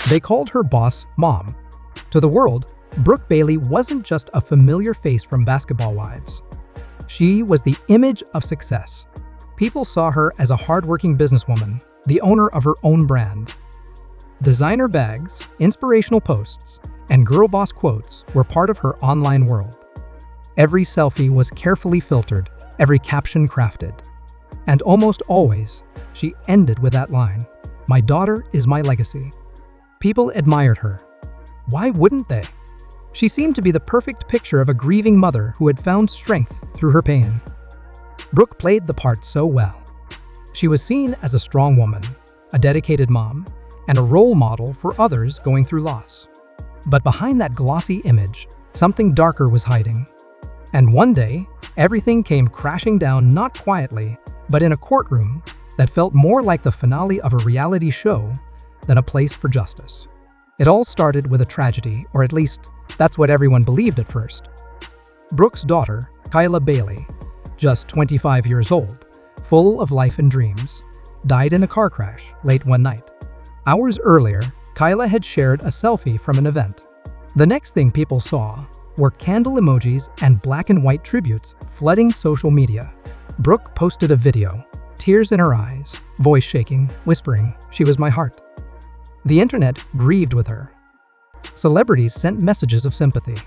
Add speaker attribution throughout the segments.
Speaker 1: They called her boss Mom. To the world, Brooke Bailey wasn't just a familiar face from Basketball Wives. She was the image of success. People saw her as a hardworking businesswoman, the owner of her own brand. Designer bags, inspirational posts, and girl boss quotes were part of her online world. Every selfie was carefully filtered, every caption crafted. And almost always, she ended with that line, "My daughter is my legacy." People admired her. Why wouldn't they? She seemed to be the perfect picture of a grieving mother who had found strength through her pain. Brooke played the part so well. She was seen as a strong woman, a dedicated mom, and a role model for others going through loss. But behind that glossy image, something darker was hiding. And one day, everything came crashing down, not quietly, but in a courtroom that felt more like the finale of a reality show than a place for justice. It all started with a tragedy, or at least that's what everyone believed at first. Brooke's daughter, Kyla Bailey, just 25 years old, full of life and dreams, died in a car crash late one night. Hours earlier, Kyla had shared a selfie from an event. The next thing people saw were candle emojis and black and white tributes flooding social media. Brooke posted a video, tears in her eyes, voice shaking, whispering, "She was my heart." The internet grieved with her. Celebrities sent messages of sympathy.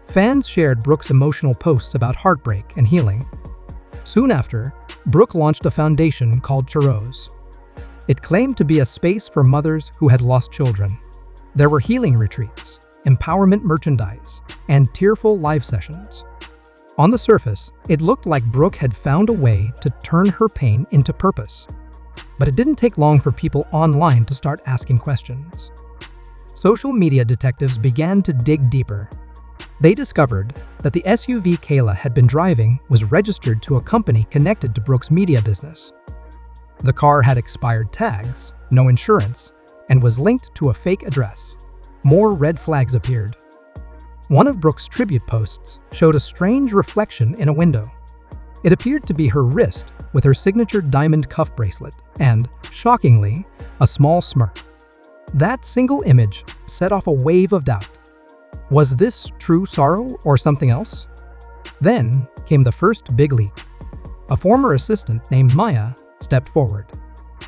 Speaker 1: Fans shared Brooke's emotional posts about heartbreak and healing. Soon after, Brooke launched a foundation called Churros. It claimed to be a space for mothers who had lost children. There were healing retreats, empowerment merchandise, and tearful live sessions. On the surface, it looked like Brooke had found a way to turn her pain into purpose. But it didn't take long for people online to start asking questions. Social media detectives began to dig deeper. They discovered that the SUV Kayla had been driving was registered to a company connected to Brooke's media business. The car had expired tags, no insurance, and was linked to a fake address. More red flags appeared. One of Brooke's tribute posts showed a strange reflection in a window. It appeared to be her wrist with her signature diamond cuff bracelet and, shockingly, a small smirk. That single image set off a wave of doubt. Was this true sorrow or something else? Then came the first big leak. A former assistant named Maya stepped forward.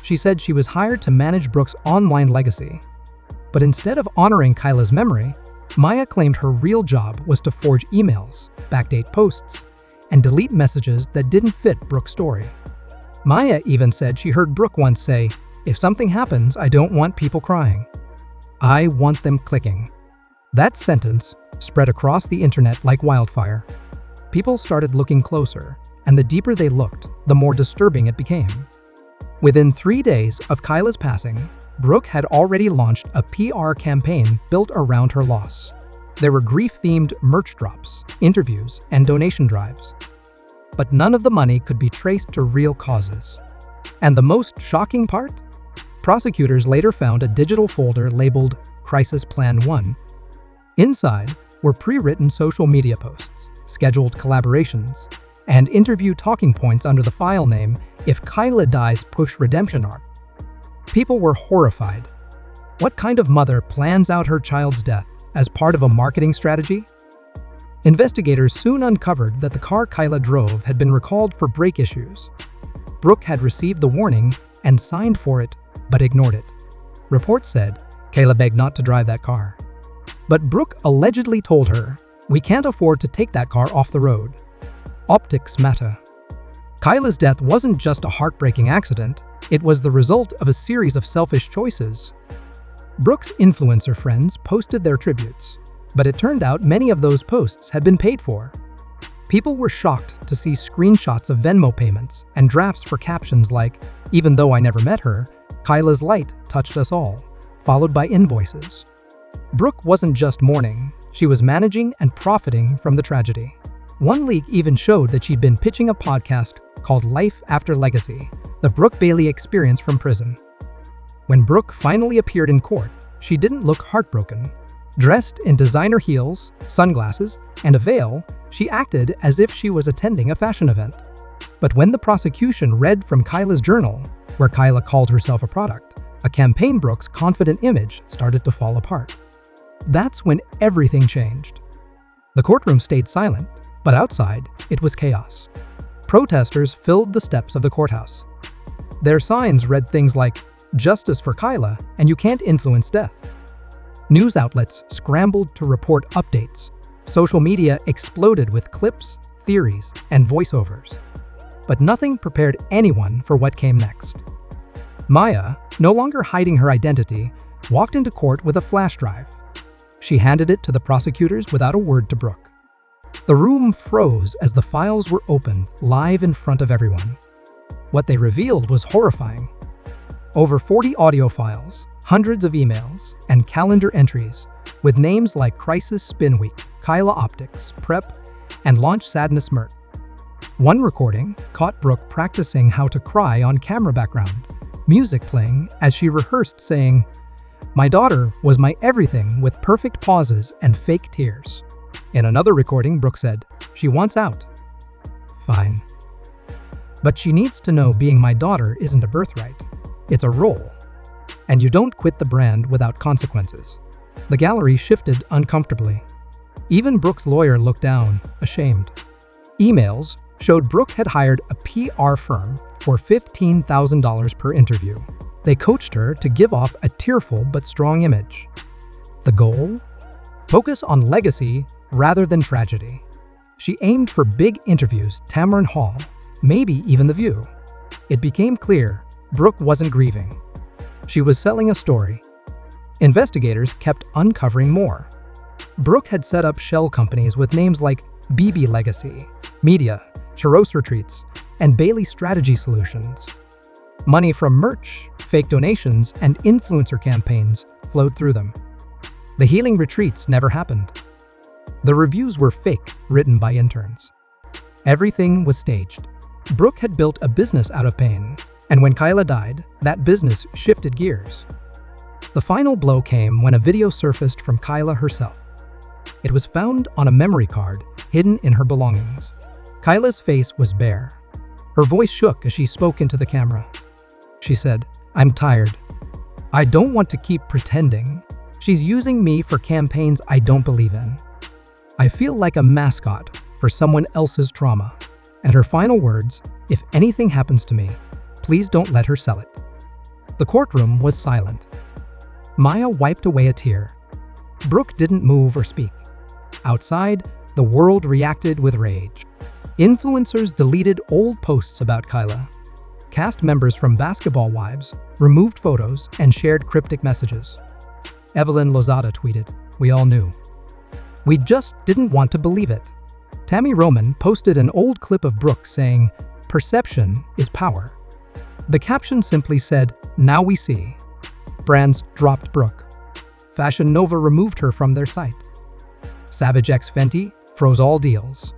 Speaker 1: She said she was hired to manage Brooke's online legacy. But instead of honoring Kyla's memory, Maya claimed her real job was to forge emails, backdate posts, and delete messages that didn't fit Brooke's story. Maya even said she heard Brooke once say, "If something happens, I don't want people crying. I want them clicking." That sentence spread across the internet like wildfire. People started looking closer, and the deeper they looked, the more disturbing it became. Within 3 days of Kyla's passing, Brooke had already launched a PR campaign built around her loss. There were grief-themed merch drops, interviews, and donation drives. But none of the money could be traced to real causes. And the most shocking part? Prosecutors later found a digital folder labeled Crisis Plan 1. Inside were pre-written social media posts, scheduled collaborations, and interview talking points under the file name "If Kyla Dies Push Redemption Arc." People were horrified. What kind of mother plans out her child's death as part of a marketing strategy? Investigators soon uncovered that the car Kyla drove had been recalled for brake issues. Brooke had received the warning and signed for it, but ignored it. Reports said Kayla begged not to drive that car. But Brooke allegedly told her, "We can't afford to take that car off the road." Optics matter. Kyla's death wasn't just a heartbreaking accident, it was the result of a series of selfish choices. Brooke's influencer friends posted their tributes, but it turned out many of those posts had been paid for. People were shocked to see screenshots of Venmo payments and drafts for captions like, "Even though I never met her, Kyla's light touched us all," followed by invoices. Brooke wasn't just mourning, she was managing and profiting from the tragedy. One leak even showed that she'd been pitching a podcast called Life After Legacy, the Brooke Bailey experience from prison. When Brooke finally appeared in court, she didn't look heartbroken. Dressed in designer heels, sunglasses, and a veil, she acted as if she was attending a fashion event. But when the prosecution read from Kyla's journal, where Kyla called herself a product, A campaign Brooke's confident image started to fall apart. That's when everything changed. The courtroom stayed silent, but outside, it was chaos. Protesters filled the steps of the courthouse. Their signs read things like, "Justice for Kyla, and you can't influence death." News outlets scrambled to report updates. Social media exploded with clips, theories, and voiceovers. But nothing prepared anyone for what came next. Maya, no longer hiding her identity, walked into court with a flash drive. She handed it to the prosecutors without a word to Brooke. The room froze as the files were opened live in front of everyone. What they revealed was horrifying. Over 40 audio files, hundreds of emails, and calendar entries with names like Crisis Spin Week, Kyla Optics, Prep, and Launch Sadness Mert. One recording caught Brooke practicing how to cry on camera background, music playing as she rehearsed saying, "My daughter was my everything," with perfect pauses and fake tears. In another recording, Brooke said, "She wants out." Fine. But she needs to know being my daughter isn't a birthright. It's a role. And you don't quit the brand without consequences. The gallery shifted uncomfortably. Even Brooke's lawyer looked down, ashamed. Emails showed Brooke had hired a PR firm for $15,000 per interview. They coached her to give off a tearful but strong image. The goal? Focus on legacy rather than tragedy. She aimed for big interviews, Tamron Hall, maybe even The View. It became clear Brooke wasn't grieving. She was selling a story. Investigators kept uncovering more. Brooke had set up shell companies with names like BB Legacy, Media, Chiros Retreats, and Bailey Strategy Solutions. Money from merch, fake donations, and influencer campaigns flowed through them. The healing retreats never happened. The reviews were fake, written by interns. Everything was staged. Brooke had built a business out of pain, and when Kyla died, that business shifted gears. The final blow came when a video surfaced from Kyla herself. It was found on a memory card hidden in her belongings. Kyla's face was bare. Her voice shook as she spoke into the camera. She said, "I'm tired. I don't want to keep pretending. She's using me for campaigns I don't believe in. I feel like a mascot for someone else's trauma." And her final words, "If anything happens to me, please don't let her sell it." The courtroom was silent. Maya wiped away a tear. Brooke didn't move or speak. Outside, the world reacted with rage. Influencers deleted old posts about Kyla. Cast members from Basketball Wives removed photos and shared cryptic messages. Evelyn Lozada tweeted, "We all knew. We just didn't want to believe it." Tammy Roman posted an old clip of Brooke saying, "Perception is power." The caption simply said, "Now we see." Brands dropped Brooke. Fashion Nova removed her from their site. Savage X Fenty froze all deals.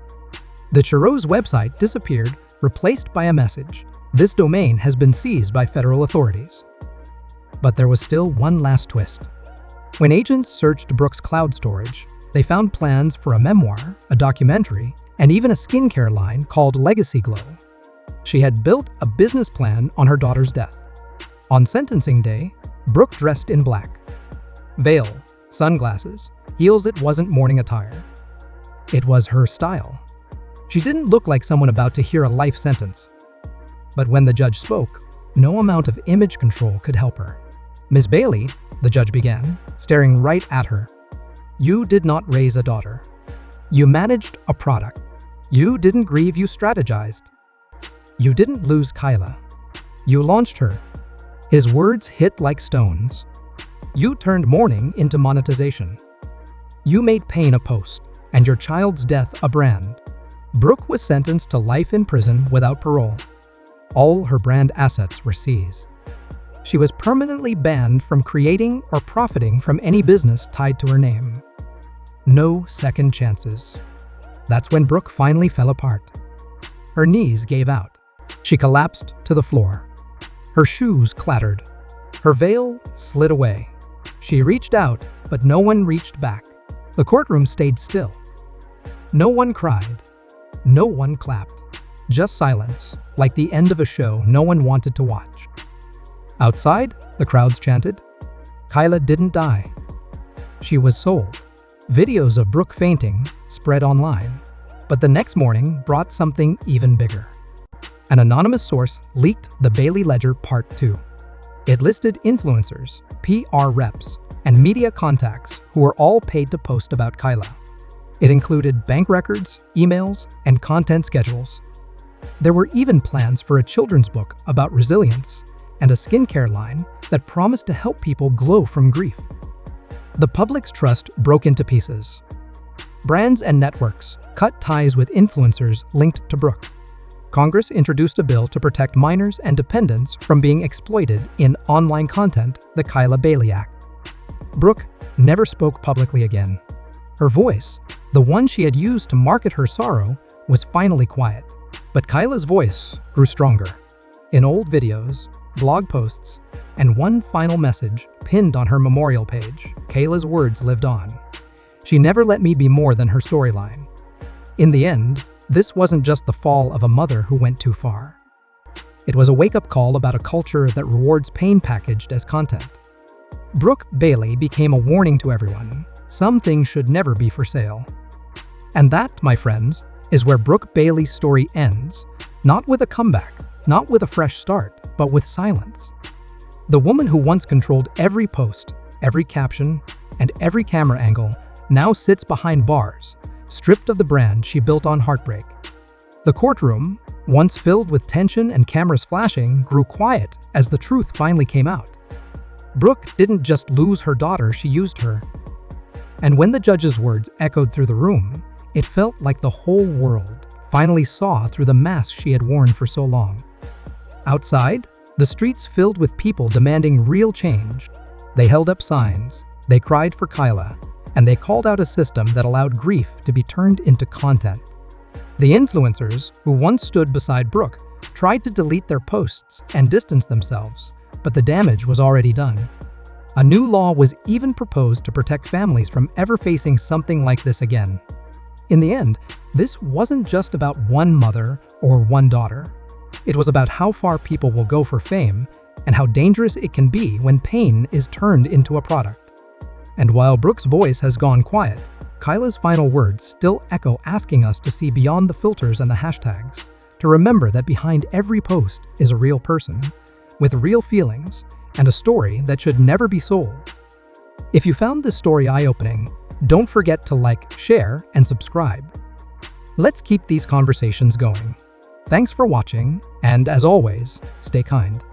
Speaker 1: The Chiros website disappeared, replaced by a message, "This domain has been seized by federal authorities." But there was still one last twist. When agents searched Brooke's cloud storage, they found plans for a memoir, a documentary, and even a skincare line called Legacy Glow. She had built a business plan on her daughter's death. On sentencing day, Brooke dressed in black. Veil, sunglasses, heels. It wasn't morning attire. It was her style. She didn't look like someone about to hear a life sentence. But when the judge spoke, no amount of image control could help her. "Ms. Bailey," the judge began, staring right at her. "You did not raise a daughter. You managed a product. You didn't grieve, you strategized. You didn't lose Kyla. You launched her." His words hit like stones. "You turned mourning into monetization. You made pain a post, and your child's death a brand." Brooke was sentenced to life in prison without parole. All her brand assets were seized. She was permanently banned from creating or profiting from any business tied to her name. No second chances. That's when Brooke finally fell apart. Her knees gave out. She collapsed to the floor. Her shoes clattered. Her veil slid away. She reached out, but no one reached back. The courtroom stayed still. No one cried. No one clapped. Just silence, like the end of a show no one wanted to watch. Outside, the crowds chanted, "Kyla didn't die. She was sold." Videos of Brooke fainting spread online, but the next morning brought something even bigger. An anonymous source leaked the Bailey Ledger Part 2. It listed influencers, PR reps, and media contacts who were all paid to post about Kyla. It included bank records, emails, and content schedules. There were even plans for a children's book about resilience and a skincare line that promised to help people glow from grief. The public's trust broke into pieces. Brands and networks cut ties with influencers linked to Brooke. Congress introduced a bill to protect minors and dependents from being exploited in online content, the Kyla Bailey Act. Brooke never spoke publicly again. Her voice, the one she had used to market her sorrow, was finally quiet. But Kyla's voice grew stronger. In old videos, blog posts, and one final message pinned on her memorial page, Kyla's words lived on. She never let me be more than her storyline. In the end, this wasn't just the fall of a mother who went too far. It was a wake-up call about a culture that rewards pain packaged as content. Brooke Bailey became a warning to everyone. Some things should never be for sale. And that, my friends, is where Brooke Bailey's story ends. Not with a comeback, not with a fresh start, but with silence. The woman who once controlled every post, every caption, and every camera angle now sits behind bars, stripped of the brand she built on heartbreak. The courtroom, once filled with tension and cameras flashing, grew quiet as the truth finally came out. Brooke didn't just lose her daughter, she used her. And when the judge's words echoed through the room, it felt like the whole world finally saw through the mask she had worn for so long. Outside, the streets filled with people demanding real change. They held up signs, they cried for Kyla, and they called out a system that allowed grief to be turned into content. The influencers, who once stood beside Brooke, tried to delete their posts and distance themselves, but the damage was already done. A new law was even proposed to protect families from ever facing something like this again. In the end, this wasn't just about one mother or one daughter. It was about how far people will go for fame and how dangerous it can be when pain is turned into a product. And while Brooke's voice has gone quiet, Kyla's final words still echo, asking us to see beyond the filters and the hashtags, to remember that behind every post is a real person, with real feelings, and a story that should never be sold. If you found this story eye-opening, don't forget to like, share, and subscribe. Let's keep these conversations going. Thanks for watching, and as always, stay kind.